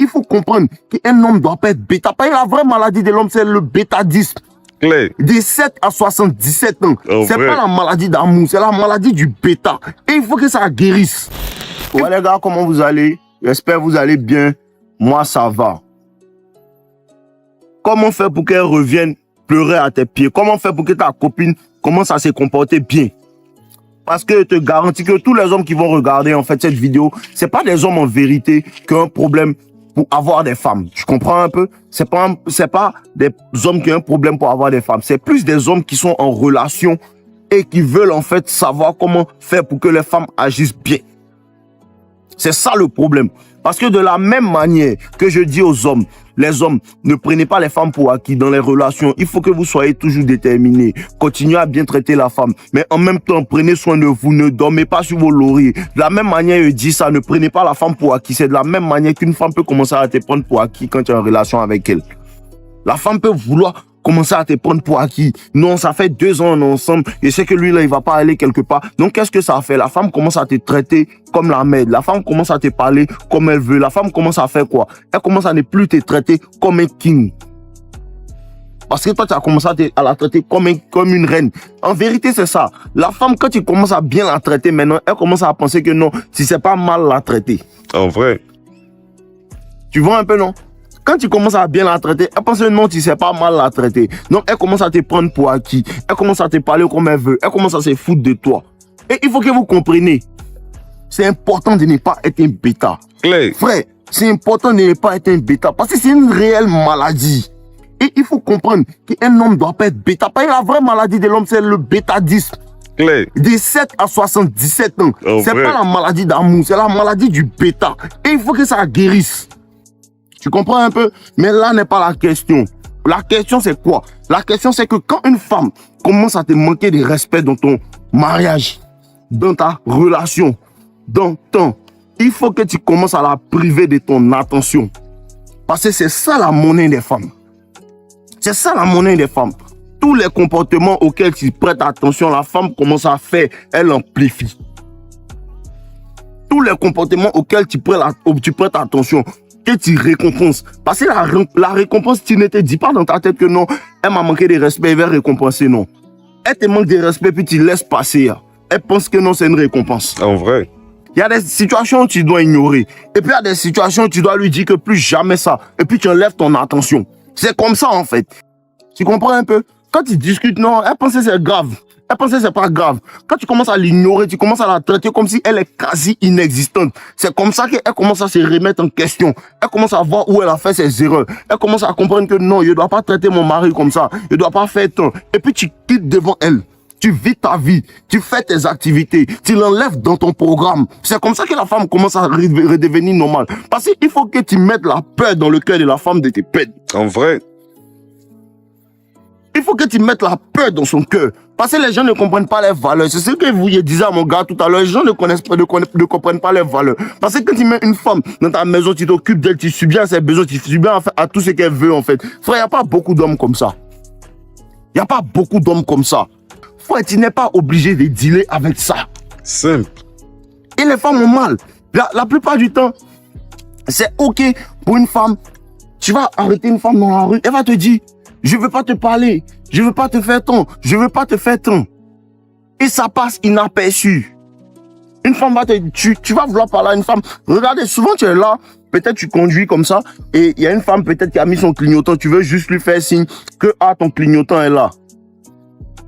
il faut comprendre qu'un homme doit pas être bêta. Parce que la vraie maladie de l'homme, c'est le bêtadisme. Claire. De 7 à 77 ans. Oh, c'est pas la maladie d'amour, c'est la maladie du bêta. Et il faut que ça guérisse. Ouais les gars, comment vous allez? J'espère que vous allez bien. Moi, ça va. Comment faire pour qu'elle revienne pleurer à tes pieds? Comment faire pour que ta copine commence à se comporter bien? Parce que je te garantis que tous les hommes qui vont regarder en fait cette vidéo, c'est pas des hommes en vérité qui ont un problème pour avoir des femmes. Tu comprends un peu? C'est pas des hommes qui ont un problème pour avoir des femmes. C'est plus des hommes qui sont en relation et qui veulent en fait savoir comment faire pour que les femmes agissent bien. C'est ça le problème. Parce que de la même manière que je dis aux hommes, les hommes, ne prenez pas les femmes pour acquis dans les relations. Il faut que vous soyez toujours déterminés. Continuez à bien traiter la femme. Mais en même temps, prenez soin de vous. Ne dormez pas sur vos lauriers. De la même manière, je dis ça, ne prenez pas la femme pour acquis. C'est de la même manière qu'une femme peut commencer à te prendre pour acquis quand tu es en relation avec elle. La femme peut vouloir commencer à te prendre pour acquis. Non, ça fait 2 ans ensemble. Je sais que lui, là, il va pas aller quelque part. Donc, qu'est-ce que ça fait? La femme commence à te traiter comme la merde. La femme commence à te parler comme elle veut. La femme commence à faire quoi? Elle commence à ne plus te traiter comme un king. Parce que toi, tu as commencé à la traiter comme une reine. En vérité, c'est ça. La femme, quand tu commences à bien la traiter maintenant, elle commence à penser que non, si c'est pas mal la traiter. En vrai. Tu vois un peu, non? Quand tu commences à bien la traiter, elle pense que non, tu sais pas mal la traiter. Donc, elle commence à te prendre pour acquis. Elle commence à te parler comme elle veut. Elle commence à se foutre de toi. Et il faut que vous compreniez. C'est important de ne pas être un bêta. Claire. Frère, c'est important de ne pas être un bêta. Parce que c'est une réelle maladie. Et il faut comprendre qu'un homme ne doit pas être bêta. Parce que la vraie maladie de l'homme, c'est le bêtadisme. Claire. De 7 à 77 ans. Oh, c'est pas la maladie d'amour, c'est la maladie du bêta. Et il faut que ça guérisse. Tu comprends un peu? Mais là n'est pas la question. La question c'est quoi? La question c'est que quand une femme commence à te manquer de respect dans ton mariage, dans ta relation, il faut que tu commences à la priver de ton attention. Parce que c'est ça la monnaie des femmes. C'est ça la monnaie des femmes. Tous les comportements auxquels tu prêtes attention, la femme commence à faire, elle amplifie. Tous les comportements auxquels tu prêtes attention, que tu récompenses. Parce que la récompense, tu ne te dis pas dans ta tête que non, elle m'a manqué de respect, elle va récompenser, non. Elle te manque de respect, puis tu laisses passer. Elle pense que non, c'est une récompense. En vrai. Il y a des situations où tu dois ignorer. Et puis il y a des situations où tu dois lui dire que plus jamais ça. Et puis tu enlèves ton attention. C'est comme ça, en fait. Tu comprends un peu? Quand tu discutes, non, elle pense que c'est grave. Elle pense que c'est pas grave. Quand tu commences à l'ignorer, tu commences à la traiter comme si elle est quasi inexistante. C'est comme ça qu'elle commence à se remettre en question. Elle commence à voir où elle a fait ses erreurs. Elle commence à comprendre que non, je ne dois pas traiter mon mari comme ça. Je ne dois pas faire tant. Et puis tu quittes devant elle. Tu vis ta vie. Tu fais tes activités. Tu l'enlèves dans ton programme. C'est comme ça que la femme commence à redevenir normale. Parce qu'il faut que tu mettes la peur dans le cœur de la femme de te perdre. En vrai. Il faut que tu mettes la peur dans son cœur. Parce que les gens ne comprennent pas les valeurs. C'est ce que vous disiez à mon gars tout à l'heure. Les gens ne comprennent pas les valeurs. Parce que quand tu mets une femme dans ta maison, tu t'occupes d'elle, tu subviens à ses besoins, tu subviens à tout ce qu'elle veut en fait. Frère, il n'y a pas beaucoup d'hommes comme ça. Il n'y a pas beaucoup d'hommes comme ça. Frère, tu n'es pas obligé de dealer avec ça. Simple. Et les femmes ont mal. La plupart du temps, c'est OK pour une femme. Tu vas arrêter une femme dans la rue, elle va te dire, je ne veux pas te parler, je ne veux pas te faire tant, je ne veux pas te faire tant. Et ça passe inaperçu. Une femme va te dire, tu vas vouloir parler à une femme. Regardez, souvent tu es là, peut-être tu conduis comme ça, et il y a une femme peut-être qui a mis son clignotant, tu veux juste lui faire signe que ton clignotant est là.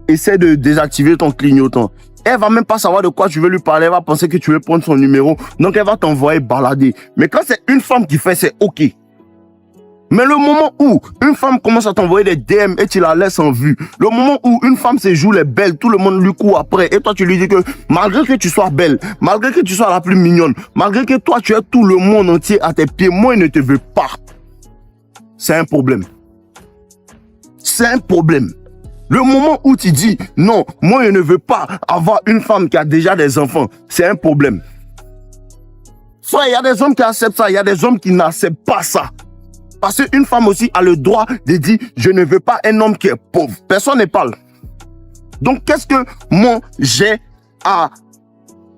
Essaie de désactiver ton clignotant. Elle va même pas savoir de quoi tu veux lui parler, elle va penser que tu veux prendre son numéro, donc elle va t'envoyer balader. Mais quand c'est une femme qui fait, c'est OK. Mais le moment où une femme commence à t'envoyer des DM et tu la laisses en vue, le moment où une femme se joue les belles, tout le monde lui court après, et toi tu lui dis que malgré que tu sois belle, malgré que tu sois la plus mignonne, malgré que toi tu aies tout le monde entier à tes pieds, moi il ne te veut pas. C'est un problème. C'est un problème. Le moment où tu dis non, moi je ne veux pas avoir une femme qui a déjà des enfants, c'est un problème. Soit il y a des hommes qui acceptent ça, il y a des hommes qui n'acceptent pas ça. Parce qu'une femme aussi a le droit de dire je ne veux pas un homme qui est pauvre. Personne ne parle. Donc qu'est-ce que moi j'ai à...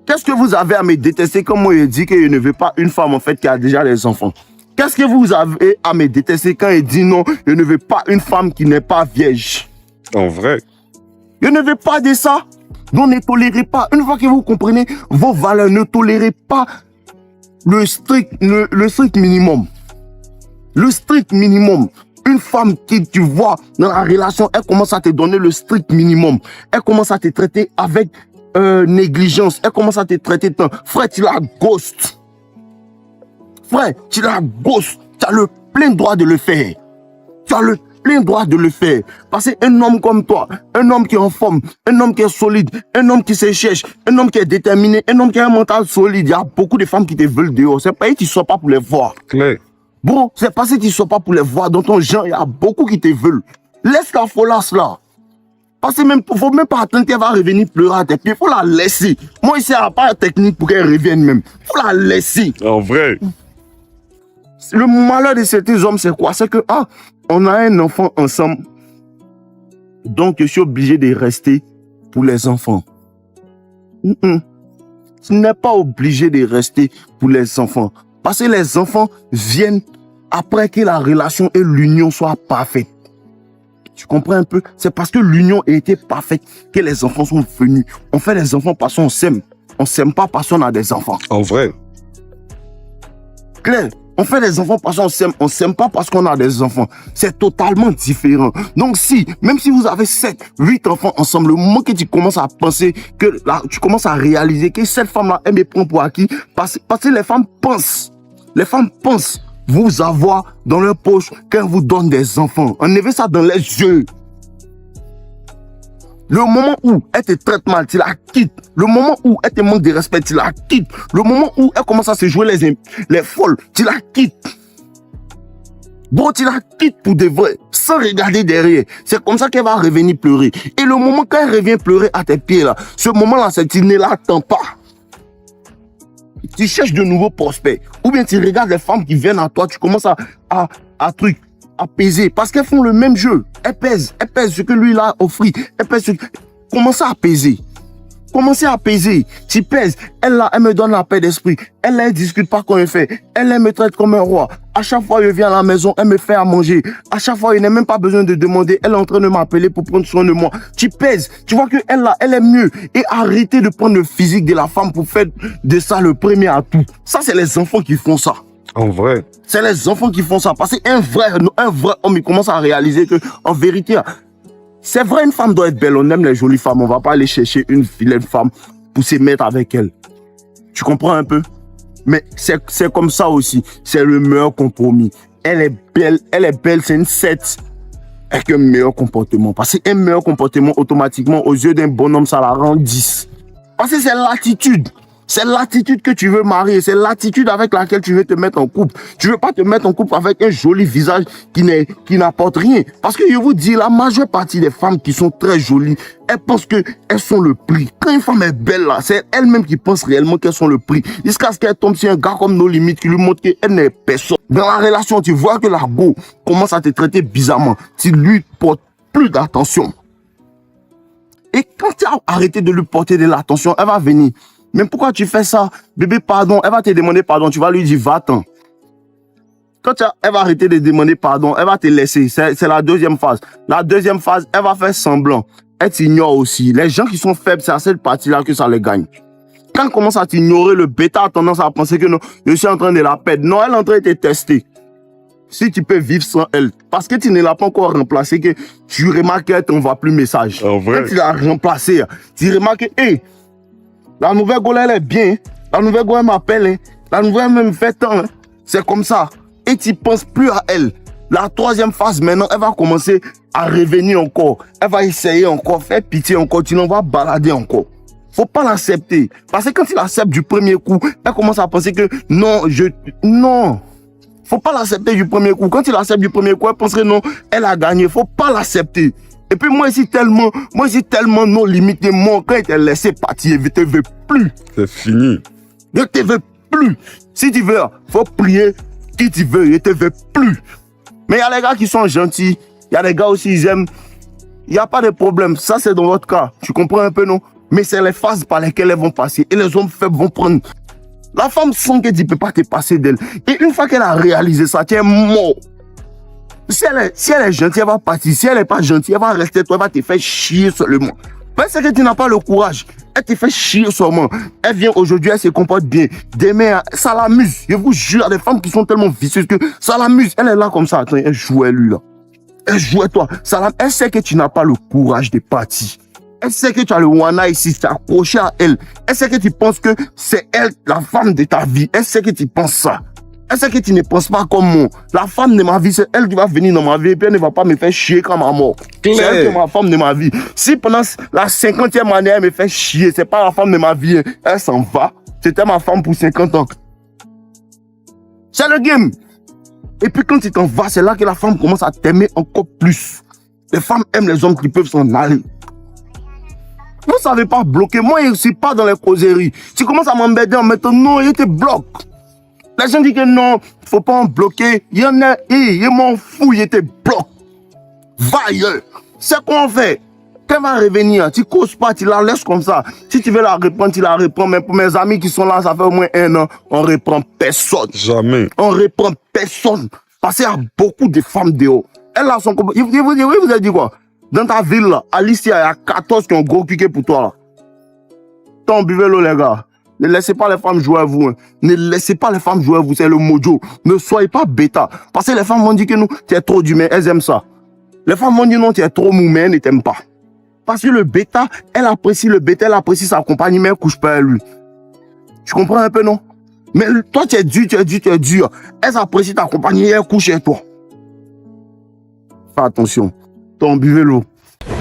Qu'est-ce que vous avez à me détester comme moi je dis que je ne veux pas une femme en fait qui a déjà des enfants? Qu'est-ce que vous avez à me détester quand il dit non, je ne veux pas une femme qui n'est pas vierge? En vrai. Je ne veux pas de ça. Donc ne tolérez pas. Une fois que vous comprenez vos valeurs, ne tolérez pas le strict minimum. Le strict minimum. Une femme qui, tu vois, dans la relation, elle commence à te donner le strict minimum. Elle commence à te traiter avec négligence. Elle commence à te traiter de... Frère, tu la ghost. Frère, tu la ghost. Tu as le plein droit de le faire. Tu as le plein droit de le faire. Parce qu'un homme comme toi, un homme qui est en forme, un homme qui est solide, un homme qui se cherche, un homme qui est déterminé, un homme qui a un mental solide, il y a beaucoup de femmes qui te veulent dehors. C'est pas que tu ne sors pas pour les voir. Clair. Bon, c'est parce que tu ne sors pas pour les voir. Dans ton genre, il y a beaucoup qui te veulent. Laisse la folasse là. Parce que même, faut même pas attendre qu'elle va revenir pleurer à tes pieds. Il faut la laisser. Moi, ici, il n'y a pas de technique pour qu'elle revienne même. Il faut la laisser. En vrai. Le malheur de certains hommes, c'est quoi? C'est que, on a un enfant ensemble. Donc, je suis obligé de rester pour les enfants. Tu n'es pas obligé de rester pour les enfants. Parce que les enfants viennent après que la relation et l'union soient parfaites. Tu comprends un peu? C'est parce que l'union a été parfaite que les enfants sont venus. On fait les enfants parce qu'on s'aime. On ne s'aime pas parce qu'on a des enfants. En vrai. Claire, on fait des enfants parce qu'on s'aime. On ne s'aime pas parce qu'on a des enfants. C'est totalement différent. Donc même si vous avez 7, 8 enfants ensemble, le moment que tu commences à penser, que là, tu commences à réaliser que cette femme-là, elle me prend pour acquis, parce que les femmes pensent vous avoir dans leur poche quand elles vous donnent des enfants. Enlevez ça dans les yeux. Le moment où elle te traite mal, tu la quittes. Le moment où elle te manque de respect, tu la quittes. Le moment où elle commence à se jouer les folles, tu la quittes. Bon, tu la quittes pour de vrai, sans regarder derrière. C'est comme ça qu'elle va revenir pleurer. Et le moment quand elle revient pleurer à tes pieds, là, ce moment-là, tu ne l'attends pas. Tu cherches de nouveaux prospects. Ou bien tu regardes les femmes qui viennent à toi, tu commences à peser. Parce qu'elles font le même jeu. Elles pèsent ce que lui a offert. Elles pèsent ce que... Commencez à peser. Commencez à peser. Tu pèses. Elle me donne la paix d'esprit. Elle ne discute pas comme elle fait. Elle me traite comme un roi. À chaque fois que je viens à la maison, elle me fait à manger. À chaque fois, il n'a même pas besoin de demander. Elle est en train de m'appeler pour prendre soin de moi. Tu pèses. Tu vois qu'elle elle est mieux. Et arrêtez de prendre le physique de la femme pour faire de ça le premier atout. Ça, c'est les enfants qui font ça. En vrai. C'est les enfants qui font ça. Parce qu'un vrai homme, il commence à réaliser que, en vérité, c'est vrai, une femme doit être belle. On aime les jolies femmes. On ne va pas aller chercher une vilaine femme pour se mettre avec elle. Tu comprends un peu? Mais c'est comme ça aussi. C'est le meilleur compromis. Elle est belle, c'est une 7. Avec un meilleur comportement. Parce qu'un meilleur comportement, automatiquement, aux yeux d'un bonhomme, ça la rend 10. Parce que c'est l'attitude. C'est l'attitude que tu veux marier. C'est l'attitude avec laquelle tu veux te mettre en couple. Tu ne veux pas te mettre en couple avec un joli visage qui n'apporte rien. Parce que je vous dis, la majeure partie des femmes qui sont très jolies, elles pensent qu'elles sont le prix. Quand une femme est belle, là, c'est elle-même qui pense réellement qu'elles sont le prix. Jusqu'à ce qu'elle tombe sur un gars comme nos limites qui lui montre qu'elle n'est personne. Dans la relation, tu vois que la go commence à te traiter bizarrement. Tu lui portes plus d'attention. Et quand tu as arrêté de lui porter de l'attention, elle va venir. Mais pourquoi tu fais ça? Bébé, pardon. Elle va te demander pardon. Tu vas lui dire, va-t'en. Quand elle va arrêter de demander pardon, elle va te laisser. C'est la deuxième phase. La deuxième phase, elle va faire semblant. Elle t'ignore aussi. Les gens qui sont faibles, c'est à cette partie-là que ça les gagne. Quand elle commence à t'ignorer, le bêta a tendance à penser que non, je suis en train de la perdre. Non, elle est en train de te tester. Si tu peux vivre sans elle. Parce que tu ne l'as pas encore remplacée, que tu remarques qu'elle ne t'envoie plus message. En vrai. Quand tu l'as remplacée, tu remarques que, hey, la nouvelle go, elle est bien. La nouvelle go, elle m'appelle. La nouvelle, elle me fait tant. C'est comme ça. Et tu ne penses plus à elle. La troisième phase, maintenant, elle va commencer à revenir encore. Elle va essayer encore, faire pitié encore. Tu l'en vas balader encore. Faut pas l'accepter. Parce que quand tu l'acceptes du premier coup, elle commence à penser que non, non. Faut pas l'accepter du premier coup. Quand tu l'acceptes du premier coup, elle pense que non, elle a gagné. Faut pas l'accepter. Et puis moi ici tellement non limité. Moi, quand il t'a laissé partir, je ne te veux plus. C'est fini. Je ne te veux plus. Si tu veux, faut prier qui tu veux. Je ne te veux plus. Mais il y a les gars qui sont gentils. Il y a les gars aussi, ils aiment. Il n'y a pas de problème. Ça, c'est dans votre cas. Tu comprends un peu, non? Mais c'est les phases par lesquelles elles vont passer. Et les hommes faibles vont prendre La femme sent que tu ne peux pas te passer d'elle. Et une fois qu'elle a réalisé ça, tu es mort. Si elle est gentille, elle va partir. Si elle n'est pas gentille, elle va rester toi, elle va te faire chier seulement. Parce que tu n'as pas le courage. Elle te fait chier seulement. Elle vient aujourd'hui, elle se comporte bien. Demain, ça l'amuse. Je vous jure, il y a des femmes qui sont tellement vicieuses que ça l'amuse. Elle est là comme ça. Attends, elle joue à lui là. Elle joue à toi. Elle sait que tu n'as pas le courage de partir. Elle sait que tu as le wana ici, tu es accroché à elle. Elle sait que tu penses que c'est elle, la femme de ta vie. Elle sait que tu penses ça. Elle sait que tu ne penses pas comme moi. La femme de ma vie, c'est elle qui va venir dans ma vie et puis elle ne va pas me faire chier comme ma mort. C'est elle qui est ma femme de ma vie. Si pendant la 50e année, elle me fait chier, c'est pas la femme de ma vie. Elle s'en va. C'était ma femme pour 50 ans. C'est le game. Et puis quand tu t'en vas, c'est là que la femme commence à t'aimer encore plus. Les femmes aiment les hommes qui peuvent s'en aller. Vous ne savez pas bloquer. Moi, je ne suis pas dans les causeries. Tu commences à m'embêter en mettant non, il te bloque. Les gens disent que non, il ne faut pas en bloquer. Il y en a, il m'en fout, il te bloque. Va ailleurs. C'est quoi on fait? Quand elle va revenir, tu ne causes pas, tu la laisses comme ça. Si tu veux la reprendre, tu la reprends. Mais pour mes amis qui sont là, ça fait au moins 1 an, on ne reprend personne. Jamais. On ne reprend personne. Parce qu'il y a beaucoup de femmes dehors. Elle a son comportement. Oui, vous avez dit quoi? Dans ta ville, là, à l'Istia, il y a 14 qui ont gros kické pour toi. Là. Tant buvez l'eau, les gars. Ne laissez pas les femmes jouer à vous. Hein. Ne laissez pas les femmes jouer à vous. C'est le mojo. Ne soyez pas bêta. Parce que les femmes vont dire que nous, tu es trop d'humain. Elles aiment ça. Les femmes vont dire non, tu es trop mou, mais elles ne t'aiment pas. Parce que le bêta, elle apprécie le bêta, elle apprécie sa compagnie, mais elle ne couche pas à lui. Tu comprends un peu, non? Mais toi, tu es dur. Elles apprécient ta compagnie et elles couchent avec toi. Fais attention. Tant buvez l'eau.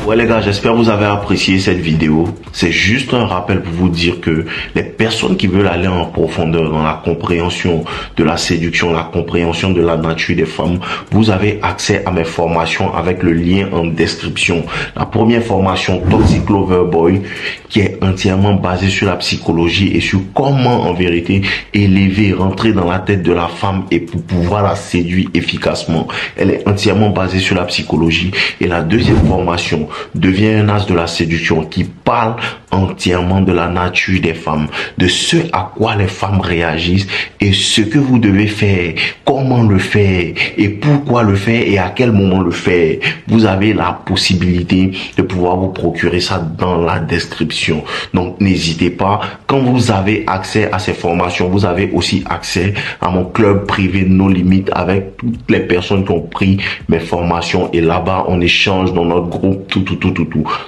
Ouais les gars, j'espère que vous avez apprécié cette vidéo. C'est juste un rappel pour vous dire que les personnes qui veulent aller en profondeur dans la compréhension de la séduction, la compréhension de la nature des femmes, vous avez accès à mes formations avec le lien en description. La première formation, Toxic Lover Boy, qui est entièrement basée sur la psychologie et sur comment en vérité élever, rentrer dans la tête de la femme et pour pouvoir la séduire efficacement. Elle est entièrement basée sur la psychologie. Et la deuxième formation, devient un as de la séduction, qui parle entièrement de la nature des femmes, de ce à quoi les femmes réagissent et ce que vous devez faire, comment le faire et pourquoi le faire et à quel moment le faire. Vous avez la possibilité de pouvoir vous procurer ça dans la description. Donc n'hésitez pas. Quand vous avez accès à ces formations, vous avez aussi accès à mon club privé No Limit avec toutes les personnes qui ont pris mes formations et là-bas on échange dans notre groupe tout.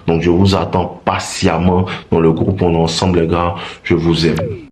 Donc je vous attends patiemment dans le groupe. On est ensemble les gars. Je vous aime.